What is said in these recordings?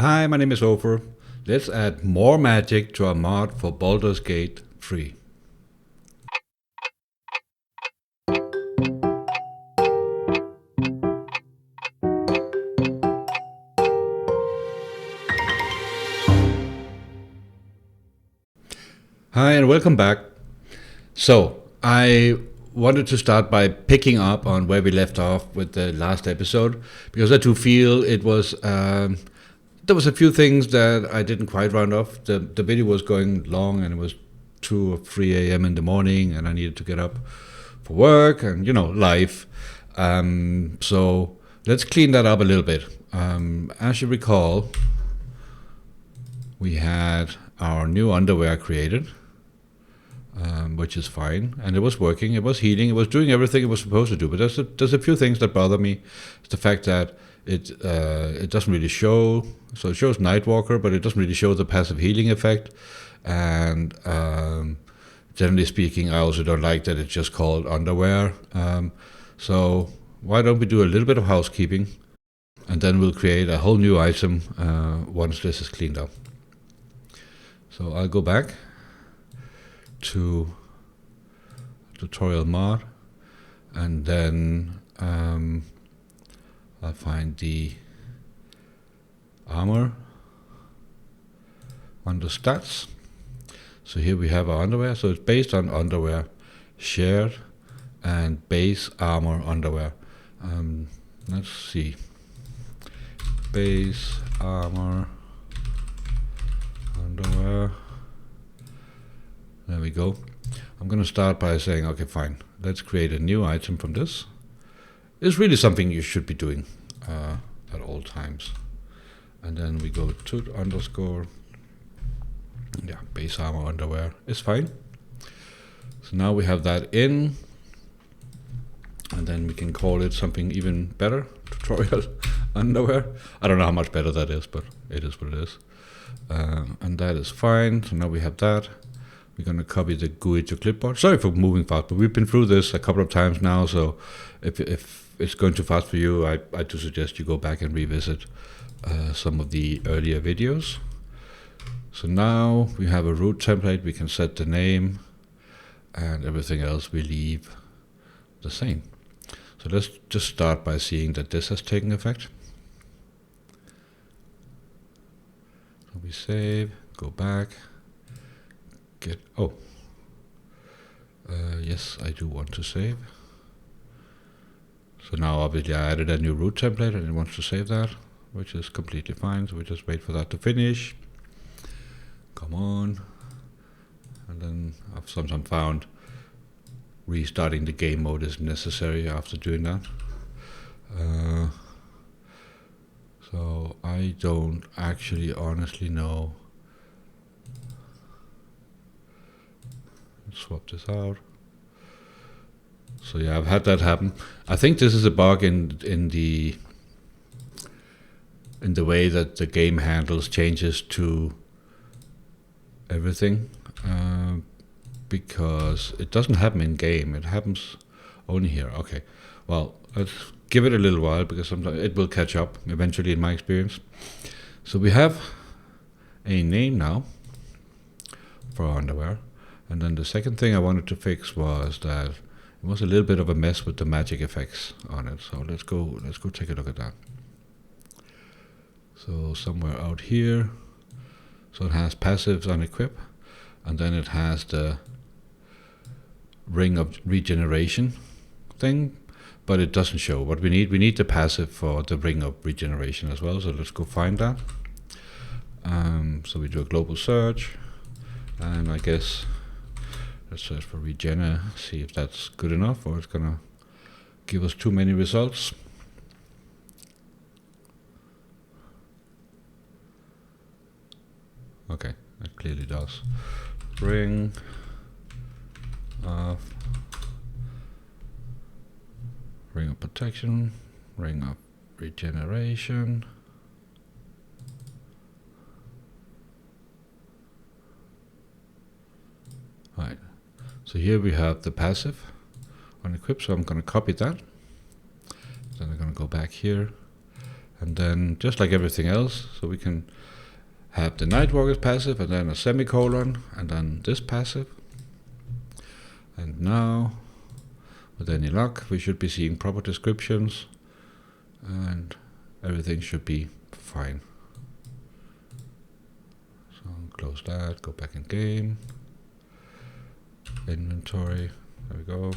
Hi, my name is Ohfor. Let's add more magic to our mod for Baldur's Gate 3. Hi and welcome back. So, I wanted to start by picking up on where we left off with the last episode, because I do feel it was there was a few things that I didn't quite round off. The video was going long and it was 2 or 3 a.m. in the morning and I needed to get up for work and, life. So let's clean that up a little bit. As you recall, we had our new underwear created, which is fine, and it was working, it was healing, it was doing everything it was supposed to do. But there's a few things that bother me. It's the fact that it doesn't really show. So it shows Nightwalker, but it doesn't really show the passive healing effect. And generally speaking, I also don't like that it's just called underwear. So why don't we do a little bit of housekeeping, and then we'll create a whole new item once this is cleaned up. So I'll go back to tutorial mod, and then I'll find the armor under stats. So here we have our underwear. So it's based on underwear, shared, and base armor underwear. Let's see. Base armor underwear. There we go. I'm going to start by saying, okay, fine. Let's create a new item from this. It's really something you should be doing at all times. And then we go to underscore. Yeah, base armor underwear is fine. So now we have that in. And then we can call it something even better. Tutorial underwear. I don't know how much better that is, but it is what it is. And that is fine. So now we have that. We're going to copy the GUI to clipboard. Sorry for moving fast, but we've been through this a couple of times now. So if it's going too fast for you, I do suggest you go back and revisit some of the earlier videos. So now we have a root template. We can set the name, and everything else we leave the same. So let's just start by seeing that this has taken effect. So we save, go back, yes, I do want to save. So now obviously I added a new root template and it wants to save that, which is completely fine. So we just wait for that to finish. Come on. And then I've sometimes found restarting the game mode is necessary after doing that. So I don't actually honestly know. Let's swap this out. So yeah, I've had that happen. I think this is a bug in the way that the game handles changes to everything, because it doesn't happen in game. It happens only here. Okay, well, let's give it a little while, because sometimes it will catch up eventually, in my experience. So we have a name now for our underwear. And then the second thing I wanted to fix was that it was a little bit of a mess with the magic effects on it. So let's go take a look at that. So somewhere out here, so it has passives on equip, and then it has the ring of regeneration thing, but it doesn't show what we need. We need the passive for the ring of regeneration as well. So let's go find that. So we do a global search, and I guess let's search for Regena, see if that's good enough, or it's gonna give us too many results. Okay, that clearly does. Ring of protection, ring of regeneration. Right. So here we have the passive on equip, so I'm going to copy that. Then I'm going to go back here And then just like everything else, so we can have the Nightwalker's passive and then a semicolon and then this passive. And now, with any luck, we should be seeing proper descriptions and everything should be fine. So close that, go back in game, inventory, there we go.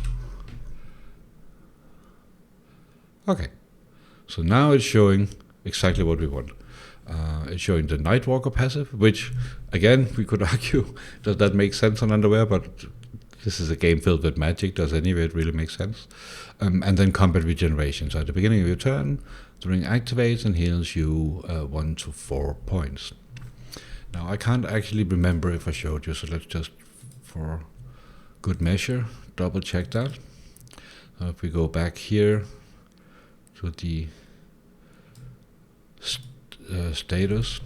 Okay, so now it's showing exactly what we want. It's showing the Nightwalker passive, which again, we could argue, does that make sense on underwear, but this is a game filled with magic, does any of it really make sense? And then combat regeneration. So at the beginning of your turn, the ring activates and heals you 1 to 4 points. Now I can't actually remember if I showed you, so let's just, for good measure, double check that. So if we go back here to the status,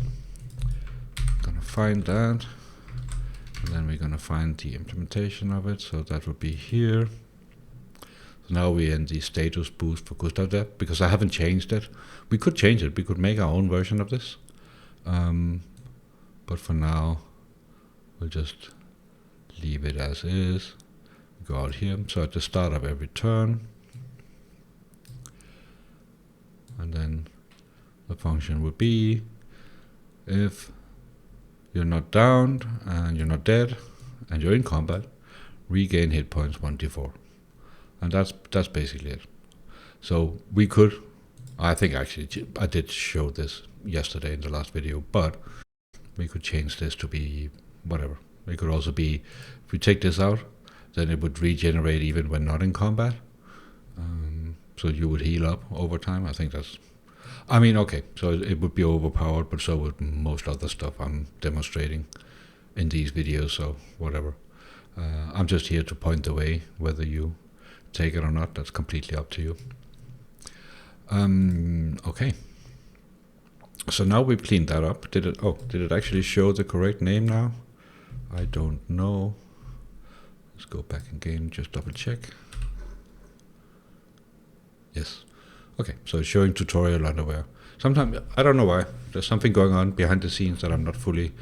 I'm gonna find that, and then we're gonna find the implementation of it, so that would be here. So now we're in the status boost for Gustav there, because I haven't changed it. We could change it, we could make our own version of this, but for now we'll just leave it as is. Go out here, so at the start of every turn, and then the function would be, if you're not downed and you're not dead and you're in combat, regain hit points 1d4. And that's basically it. So we could, I think actually I did show this yesterday in the last video, but we could change this to be whatever. It could also be, if we take this out, then it would regenerate even when not in combat. So you would heal up over time. I think that's, I mean, okay, so it would be overpowered, but so would most other stuff I'm demonstrating in these videos, so whatever. I'm just here to point the way. Whether you take it or not, that's completely up to you. Okay. So now we've cleaned that up. Did it actually show the correct name now? I don't know. Let's go back in game, just double check. Yes. Okay, so it's showing tutorial underwear. Sometimes, I don't know why, there's something going on behind the scenes that I'm not fully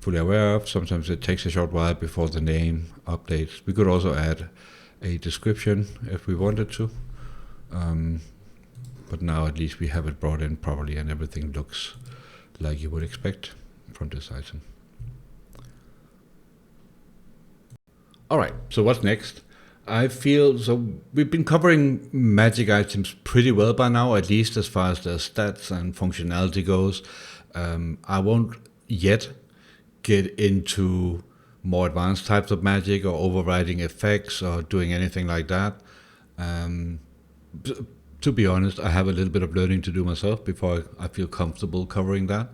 aware of. Sometimes it takes a short while before the name updates. We could also add a description if we wanted to. But now at least we have it brought in properly and everything looks like you would expect from this item. Alright, so what's next? I feel, so we've been covering magic items pretty well by now, at least as far as the stats and functionality goes. I won't yet get into more advanced types of magic or overriding effects or doing anything like that. To be honest, I have a little bit of learning to do myself before I feel comfortable covering that.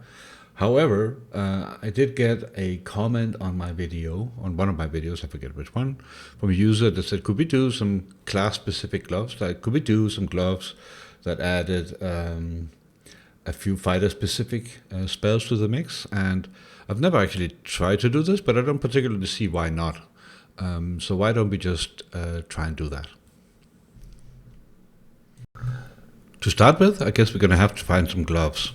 However, I did get a comment on my video, on one of my videos, I forget which one, from a user that said, could we do some class-specific gloves? Like, could we do some gloves that added a few fighter-specific spells to the mix? And I've never actually tried to do this, but I don't particularly see why not. So why don't we just try and do that? To start with, I guess we're going to have to find some gloves.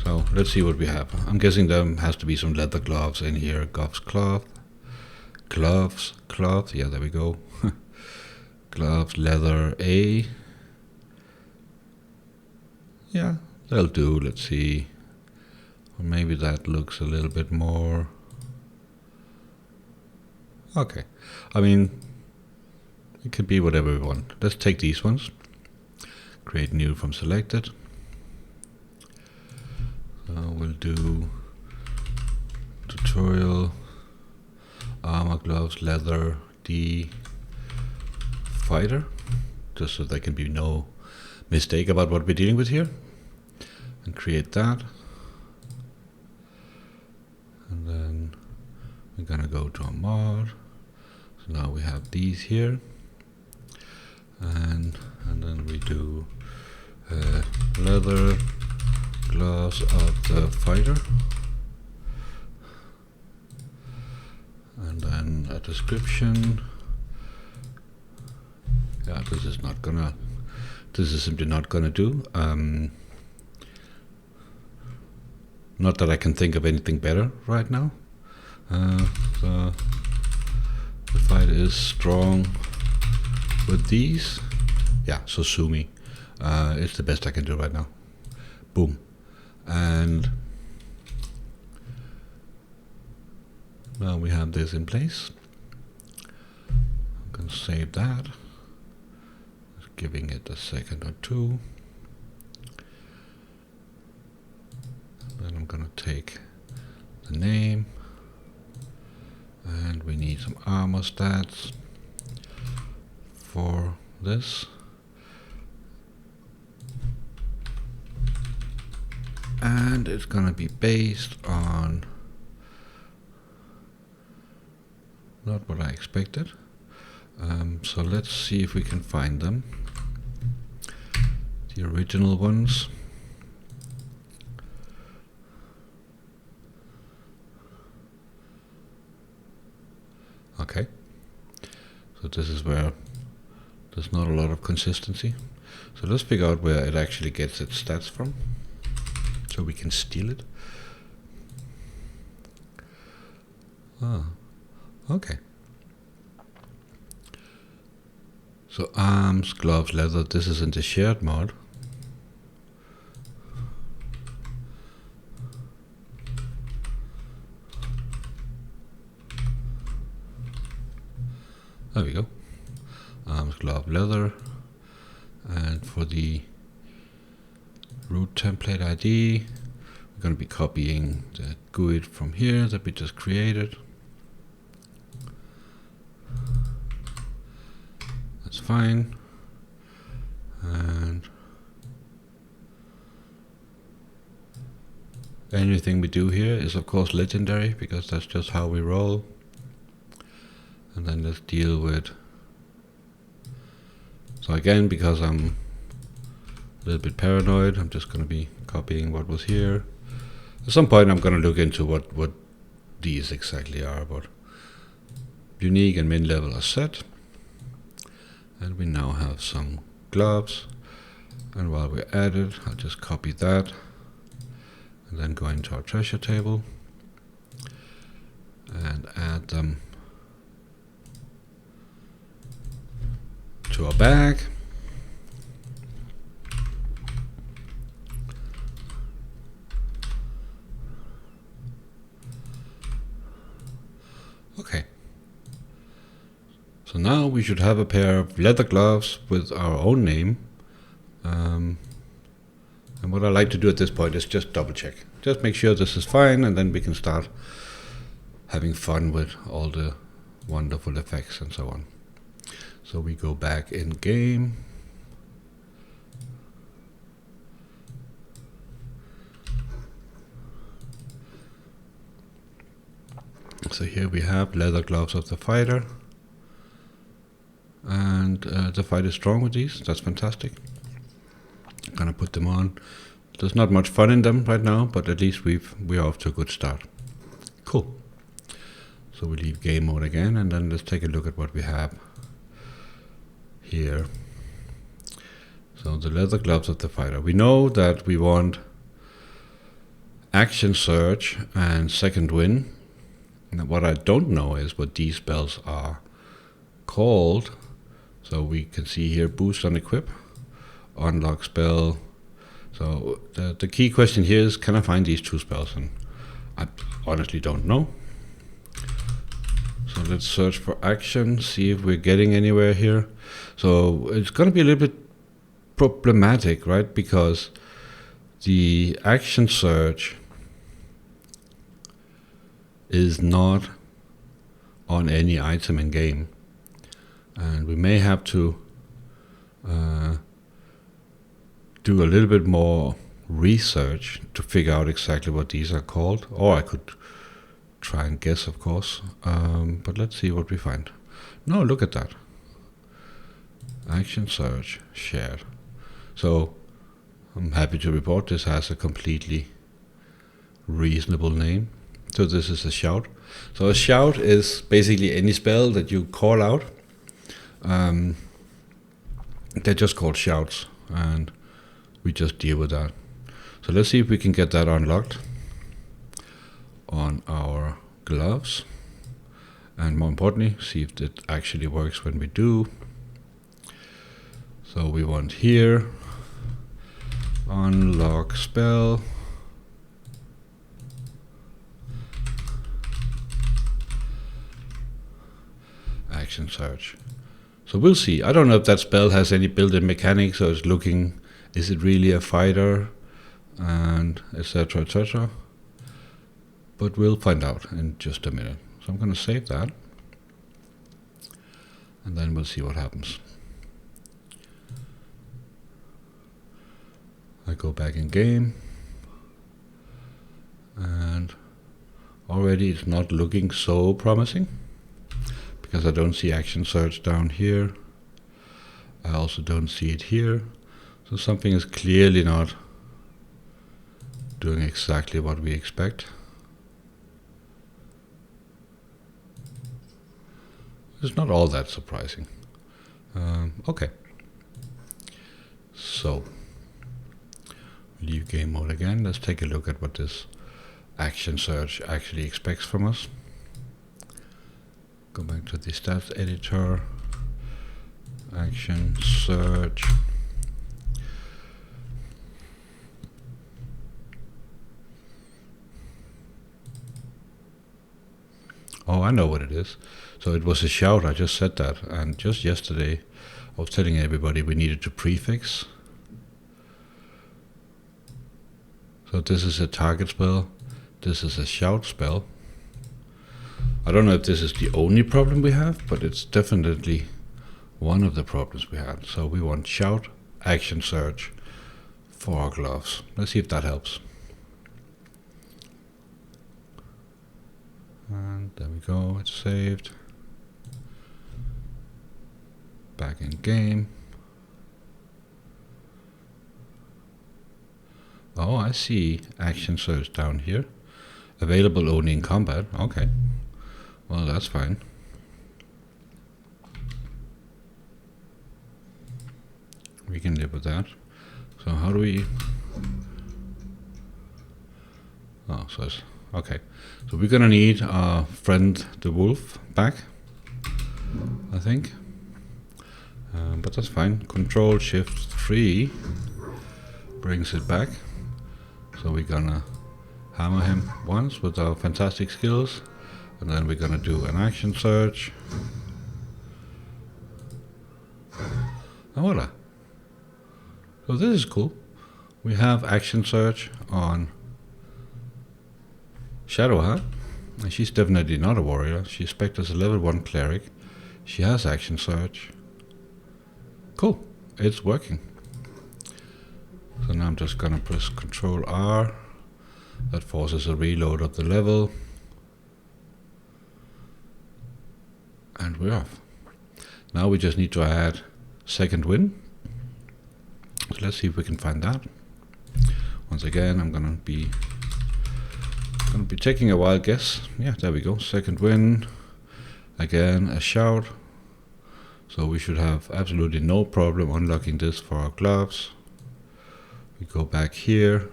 So let's see what we have. I'm guessing there has to be some leather gloves in here. Gloves, cloth. Yeah, there we go. Gloves, leather, A. Yeah, that'll do. Let's see. Or maybe that looks a little bit more. Okay. I mean, it could be whatever we want. Let's take these ones. Create new from selected. We'll do tutorial, armor, gloves, leather, D, fighter, just so there can be no mistake about what we're dealing with here. And create that. And then we're gonna go to a mod. So now we have these here. And then we do leather, gloves of the fighter, and then a description. Yeah, this is simply not gonna do. Not that I can think of anything better right now. So the fight is strong with these. Yeah, so Sumi. It's the best I can do right now. Boom. And now we have this in place. I'm going to save that. Just giving it a second or two. Then I'm going to take the name. And we need some armor stats for this. And it's gonna be based on not what I expected. So let's see if we can find them. The original ones. Okay. So this is where there's not a lot of consistency. So let's figure out where it actually gets its stats from, so we can steal it. Ah, okay. So arms, gloves, leather, this is in the shared mod. There we go. Arms, glove, leather. And for the root template ID, we're going to be copying the GUID from here that we just created. That's fine. And anything we do here is of course legendary, because that's just how we roll. And then let's deal with, so again, because I'm a little bit paranoid, I'm just going to be copying what was here. At some point I'm going to look into what these exactly are, but unique and min level are set. And we now have some gloves. And while we're at it, I'll just copy that and then go into our treasure table and add them to our bag. Okay. So now we should have a pair of leather gloves with our own name. And what I like to do at this point is just double check. Just make sure this is fine, and then we can start having fun with all the wonderful effects and so on. So we go back in game. So here we have leather gloves of the fighter. And the fight is strong with these. That's fantastic. I'm gonna put them on. There's not much fun in them right now, but at least we're off to a good start. Cool. So we leave game mode again, and then let's take a look at what we have here. So the leather gloves of the fighter. We know that we want action surge and second wind. And what I don't know is what these spells are called. So we can see here boost on equip, unlock spell. So the key question here is, can I find these two spells? And I honestly don't know. So let's search for action, see if we're getting anywhere here. So it's going to be a little bit problematic, right? Because the action surge is not on any item in game. And we may have to do a little bit more research to figure out exactly what these are called. Or I could try and guess, of course. But let's see what we find. No, look at that. Action surge, shared. So I'm happy to report this has a completely reasonable name. So this is a shout. So a shout is basically any spell that you call out. They're just called shouts, and we just deal with that. So let's see if we can get that unlocked. on our gloves, and more importantly, see if it actually works when we do. So we want here, unlock spell, action search. So we'll see. I don't know if that spell has any built-in mechanics, so it's looking, is it really a fighter, and etc, etc. But we'll find out in just a minute. So I'm going to save that, and then we'll see what happens. I go back in game, and already it's not looking so promising, because I don't see action search down here. I also don't see it here. So something is clearly not doing exactly what we expect. It's not all that surprising. Okay. So, leave game mode again. Let's take a look at what this action search actually expects from us. Go back to the stats editor, action search. Oh, I know what it is. So it was a shout, I just said that, and just yesterday I was telling everybody we needed to prefix. So this is a target spell, this is a shout spell. I don't know if this is the only problem we have, but it's definitely one of the problems we had. So we want shout, action search for our gloves. Let's see if that helps. And there we go, it's saved. Back in game. Oh, I see action search down here. Available only in combat. Okay. Well, that's fine. We can live with that. So how do we... Oh, so it's... Okay. So we're gonna need our friend the wolf back, I think. But that's fine. Control Shift 3 brings it back. So we're gonna hammer him once with our fantastic skills, and then we're gonna do an action search. And voila. So this is cool. We have action search on Shadowheart, and she's definitely not a warrior. She's spec'd as a level 1 cleric. She has action search. Cool, it's working. So now I'm just gonna press Control R. That forces a reload of the level. And we're off. Now we just need to add second wind. So let's see if we can find that. Once again, I'm gonna be taking a wild guess. Yeah, there we go. Second wind. Again, a shout. So we should have absolutely no problem unlocking this for our gloves. We go back here.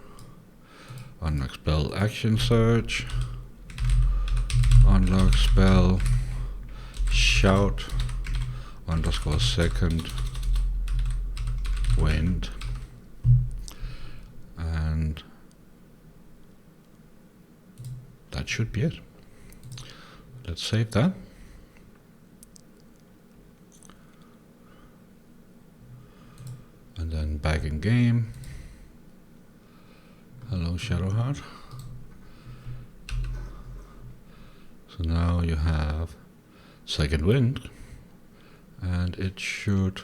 Unlock spell, action search. Unlock spell, shout, underscore second wind. And that should be it. Let's save that. And then back in game. Hello, Shadowheart. So now you have second wind, and it should...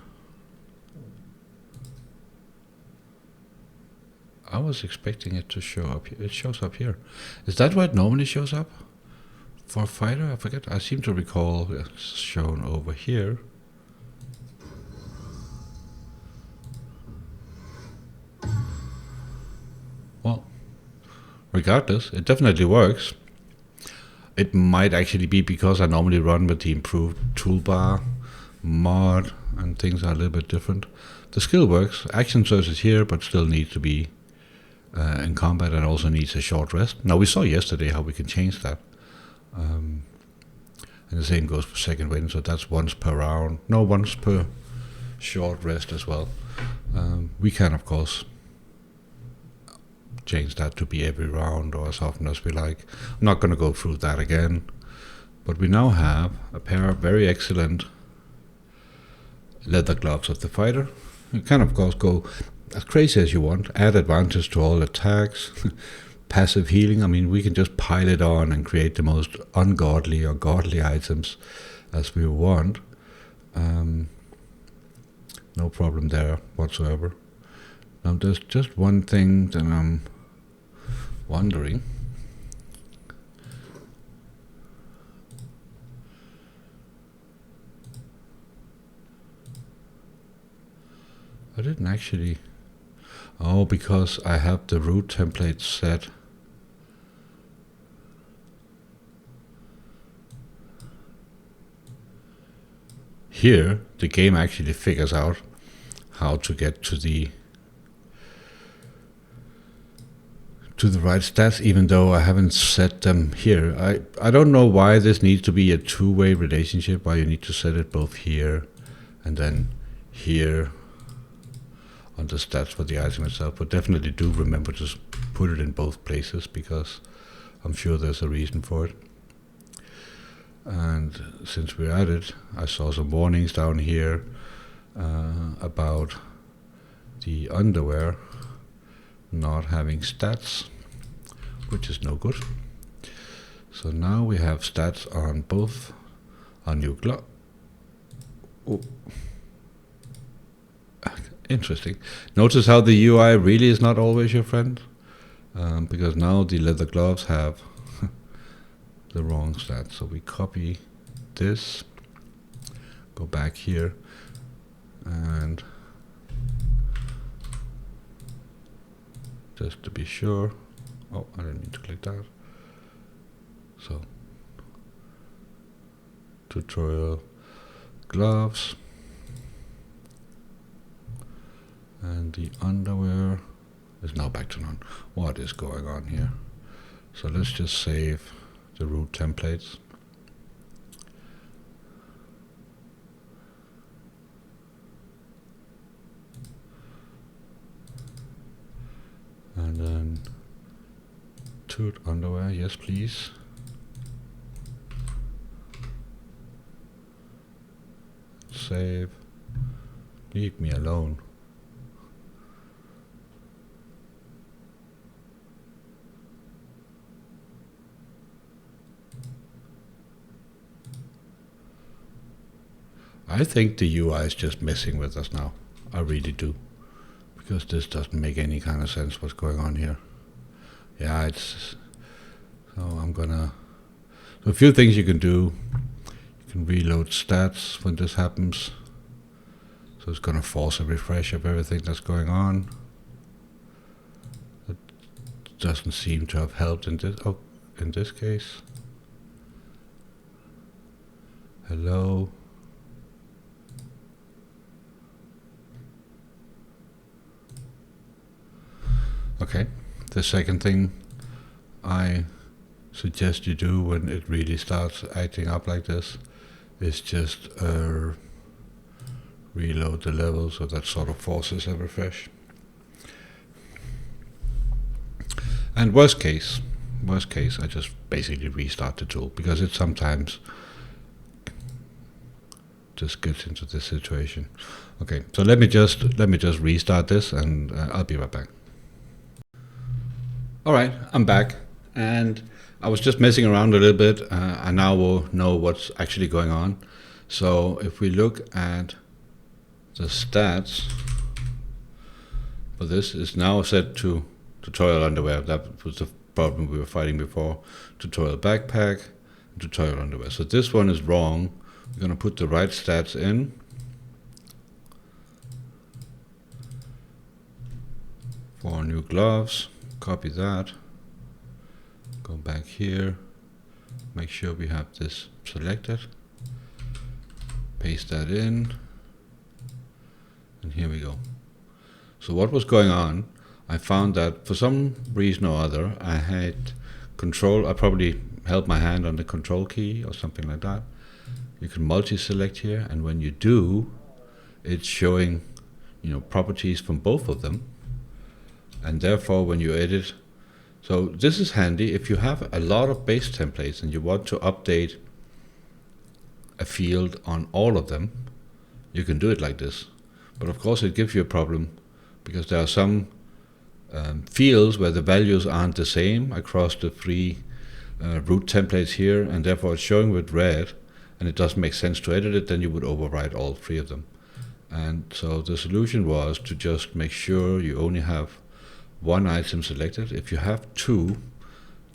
I was expecting it to show up here. It shows up here. Is that where it normally shows up? For a fighter? I forget. I seem to recall it's shown over here. Well, regardless, it definitely works. It might actually be because I normally run with the improved toolbar mod and things are a little bit different. The skill works. Action search is here, but still needs to be in combat and also needs a short rest. Now we saw yesterday how we can change that. And the same goes for second wind, so that's once per round. No, once per short rest as well. We can, of course, change that to be every round or as often as we like. I'm not going to go through that again. But we now have a pair of very excellent leather gloves of the fighter. You can, of course, go as crazy as you want, add advantage to all attacks, passive healing. I mean, we can just pile it on and create the most ungodly or godly items as we want. No problem there whatsoever. Now, there's just one thing that I'm wondering. I didn't actually... Oh, because I have the root template set. Here, the game actually figures out how to get to the right stats, even though I haven't set them here. I don't know why this needs to be a two-way relationship, why you need to set it both here and then here on the stats for the item itself, but definitely do remember to put it in both places, because I'm sure there's a reason for it. And since we're at it, I saw some warnings down here about the underwear not having stats, which is no good. So now we have stats on both our new glove. Oh. Interesting. Notice how the UI really is not always your friend, because now the leather gloves have the wrong stats. So we copy this, go back here, and just to be sure, oh, I didn't mean to click that. So tutorial gloves, and the underwear is now back to none. What is going on here? So let's just save the root templates. And then toot underwear, yes please. Save. Leave me alone. I think the UI is just messing with us now. I really do. Because this doesn't make any kind of sense what's going on here. Yeah, it's... So I'm gonna... So a few things you can do. You can reload stats when this happens. So it's gonna force a refresh of everything that's going on. That doesn't seem to have helped in this... Oh, in this case. Hello. Okay, the second thing I suggest you do when it really starts acting up like this is just reload the level, so that sort of forces a refresh. And worst case, I just basically restart the tool, because it sometimes just gets into this situation. Okay, so let me just restart this, and I'll be right back. Alright, I'm back, and I was just messing around a little bit. I now will know what's actually going on. So if we look at the stats for this, is now set to tutorial underwear. That was the problem we were fighting before. Tutorial backpack, tutorial underwear. So this one is wrong. We're going to put the right stats in. For new gloves. Copy that, go back here, make sure we have this selected, paste that in, and here we go. So what was going on, I found that for some reason or other, I had control. I probably held my hand on the control key or something like that. You can multi-select here, and when you do, it's showing, properties from both of them. And therefore, when you edit, so this is handy if you have a lot of base templates and you want to update a field on all of them. You can do it like this, but of course it gives you a problem because there are some fields where the values aren't the same across the three root templates here, and therefore it's showing with red, and it doesn't make sense to edit it. Then you would overwrite all three of them. And so the solution was to just make sure you only have one item selected. If you have two,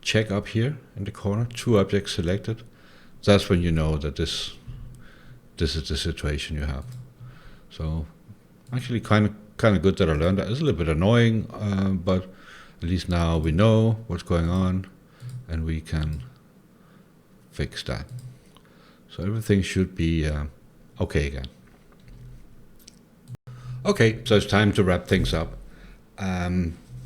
check up here in the corner, two objects selected. That's when you know that this is the situation you have. So actually kind of good that I learned that. It's a little bit annoying, but at least now we know what's going on and we can fix that. So everything should be okay again. Okay, so it's time to wrap things up.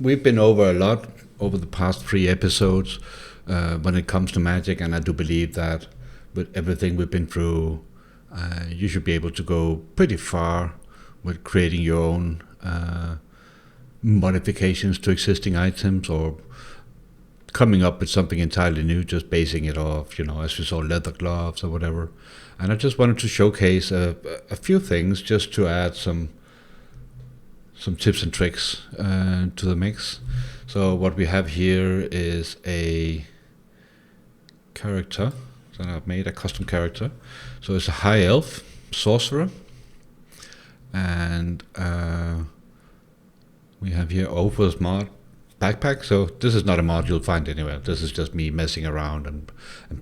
We've been over a lot over the past 3 episodes when it comes to magic, and I do believe that with everything we've been through, you should be able to go pretty far with creating your own modifications to existing items, or coming up with something entirely new, just basing it off, as we saw leather gloves or whatever. And I just wanted to showcase a few things just to add some tips and tricks to the mix. So what we have here is a character that I've made, a custom character. So it's a high elf sorcerer, and we have here Ohfor's mod backpack. So this is not a mod you'll find anywhere. This is just me messing around and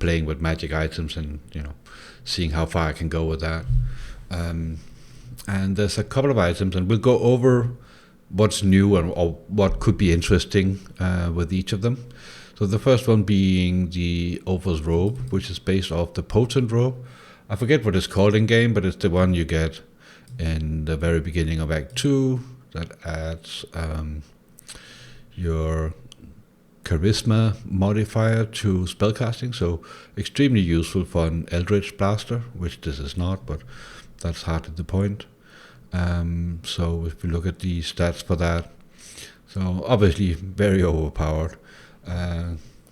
playing with magic items and seeing how far I can go with that. And there's a couple of items, and we'll go over what's new or what could be interesting with each of them. So the first one being the Ohfor's robe, which is based off the potent robe. I forget what it's called in game, but it's the one you get in the very beginning of Act 2 that adds your charisma modifier to spellcasting. So extremely useful for an Eldritch Blaster, which this is not, but that's hardly the point. So if we look at the stats for that, so obviously very overpowered.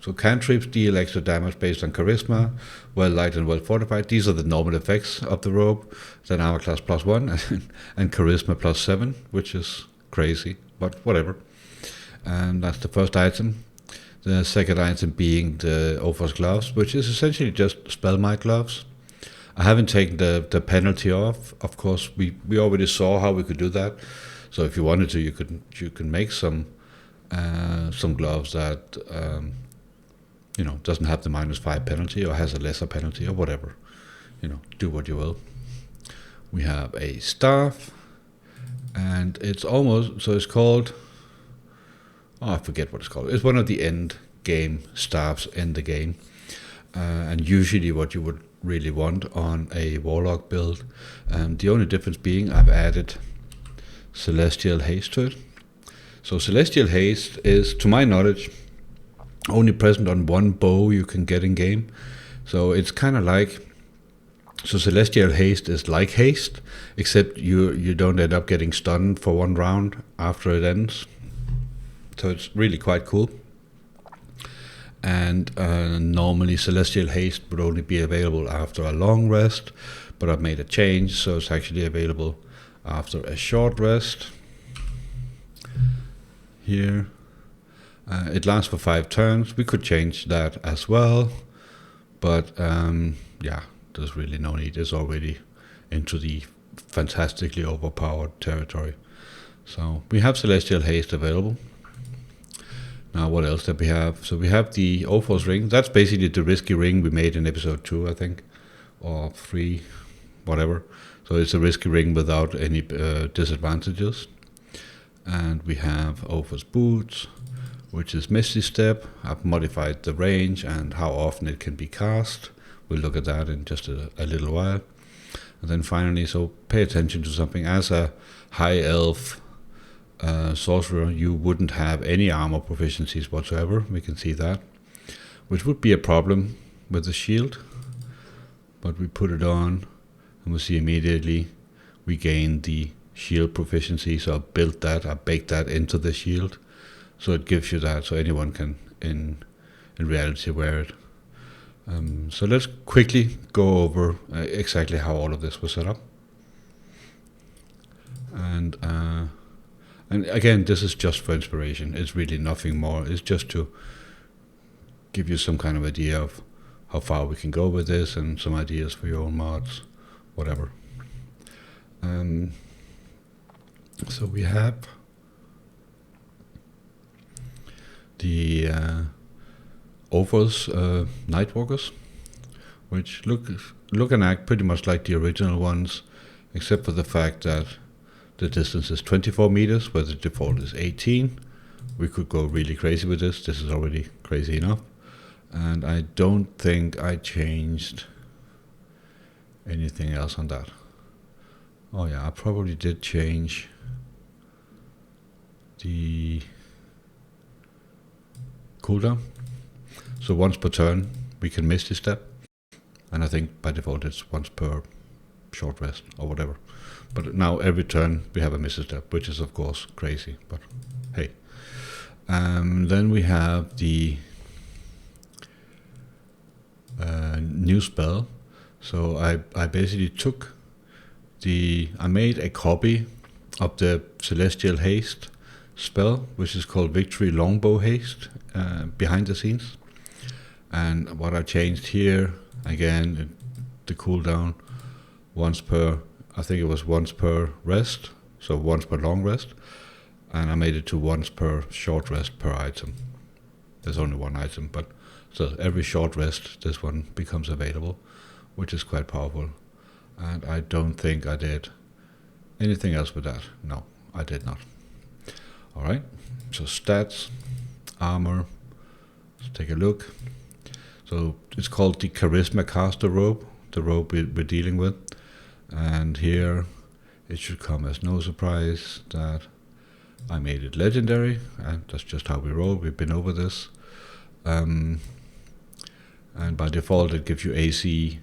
So cantrips deal extra damage based on charisma, well light and well fortified. These are the normal effects of the robe. Then armor class +1 and charisma +7, which is crazy, but whatever. And that's the first item. The second item being the Ohfor's gloves, which is essentially just spellmite gloves. I haven't taken the penalty off. Of course, we already saw how we could do that. So if you wanted to, you can make some gloves that doesn't have the -5 penalty or has a lesser penalty or whatever. Do what you will. We have a staff, and it's called. Oh, I forget what it's called. It's one of the end game staffs in the game, and usually what you would really want on a warlock build. The only difference being I've added celestial haste to it. So celestial haste is, to my knowledge, only present on one bow you can get in game. So it's kind of like, so celestial haste is like haste, except you don't end up getting stunned for one round after it ends. So it's really quite cool. And normally celestial haste would only be available after a long rest, but I've made a change, so it's actually available after a short rest. Here, it lasts for 5 turns. We could change that as well, but there's really no need. It's already into the fantastically overpowered territory. So we have celestial haste available. Now, what else did we have? So we have the Ohfor's ring. That's basically the risky ring we made in episode 2, I think, or 3, whatever. So it's a risky ring without any disadvantages. And we have Ohfor's boots, which is Misty Step. I've modified the range and how often it can be cast. We'll look at that in just a little while. And then finally, so pay attention to something. As a high elf sorcerer, you wouldn't have any armor proficiencies whatsoever. We can see that, which would be a problem with the shield. But we put it on, and we see immediately we gain the shield proficiency. So I built that, I baked that into the shield, so it gives you that, so anyone can in reality wear it. So let's quickly go over exactly how all of this was set up. And again, this is just for inspiration. It's really nothing more. It's just to give you some kind of idea of how far we can go with this and some ideas for your own mods, whatever. So we have the Ohfor's Nightwalkers, which look and act pretty much like the original ones, except for the fact that the distance is 24 meters, where the default is 18. We could go really crazy with this. This is already crazy enough. And I don't think I changed anything else on that. Oh yeah, I probably did change the cooldown. So once per turn we can miss this step. And I think by default it's once per short rest or whatever. But now every turn we have a miss step, which is of course crazy, but hey. Then we have the new spell. So I basically took I made a copy of the Celestial Haste spell, which is called Victory Longbow Haste, behind the scenes. And what I changed here, again, the cooldown, I think it was once per rest, so once per long rest, and I made it to once per short rest per item. There's only one item, but so every short rest, this one becomes available, which is quite powerful. And I don't think I did anything else with that. No, I did not. Alright, so stats, armor, let's take a look. So it's called the Charisma Caster robe, the robe we're dealing with. And here it should come as no surprise that I made it legendary, and that's just how we roll. We've been over this. And by default it gives you AC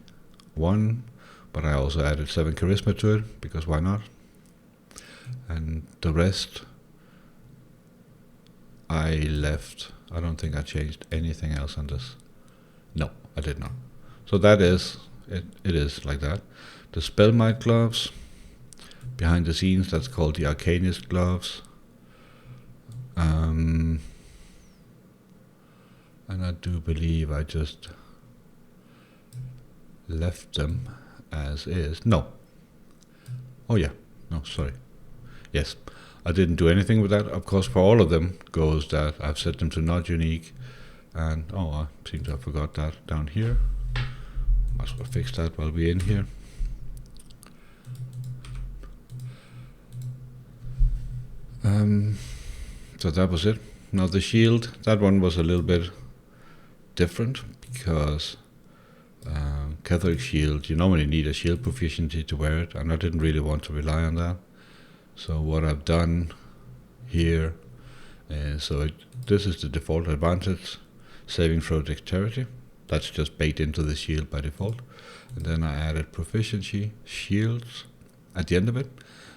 1, but I also added 7 charisma to it, because why not? And the rest I left. I don't think I changed anything else on this. No, I did not. So that is, it is like that. The Spellmight gloves, behind the scenes, that's called the Arcanist gloves. And I do believe I just left them as is. No. Oh yeah. No, sorry. Yes. I didn't do anything with that. Of course, for all of them goes that I've set them to not unique. And, I seem to have forgot that down here. Might as well fix that while we're in here. So that was it. Now the shield, that one was a little bit different, because Catholic shield, you normally need a shield proficiency to wear it, and I didn't really want to rely on that. So what I've done here is, this is the default advantage, saving throw dexterity. That's just baked into the shield by default. And then I added proficiency shields at the end of it,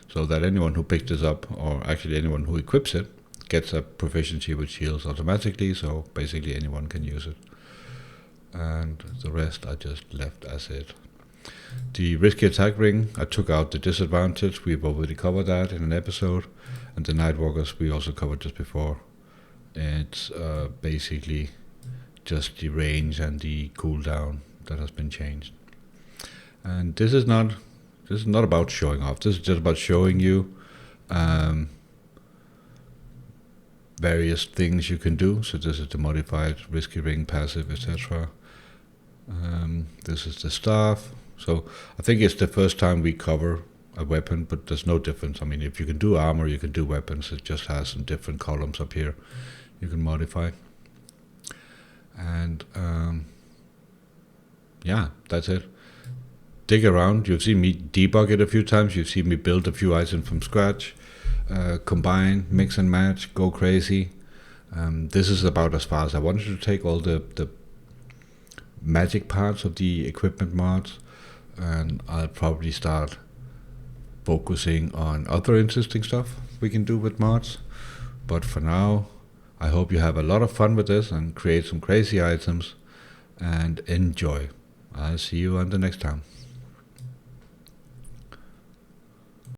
so that anyone who picked this up, or actually anyone who equips it, gets a proficiency with shields automatically, so basically anyone can use it. And the rest I just left as it. The risky attack ring, I took out the disadvantage. We've already covered that in an episode. And the Nightwalkers we also covered just before. It's basically just the range and the cooldown that has been changed. And this is not about showing off. This is just about showing you various things you can do. So this is the modified risky ring, passive, etc. This is the staff. So I think it's the first time we cover a weapon, but there's no difference. I mean, if you can do armor, you can do weapons. It just has some different columns up here you can modify. And yeah, that's it. Dig around. You've seen me debug it a few times. You've seen me build a few items from scratch. combine, mix and match, go crazy. This is about as far as I wanted to take all the magic parts of the equipment mods, and I'll probably start focusing on other interesting stuff we can do with mods. But for now, I hope you have a lot of fun with this and create some crazy items and enjoy. I'll see you on the next time.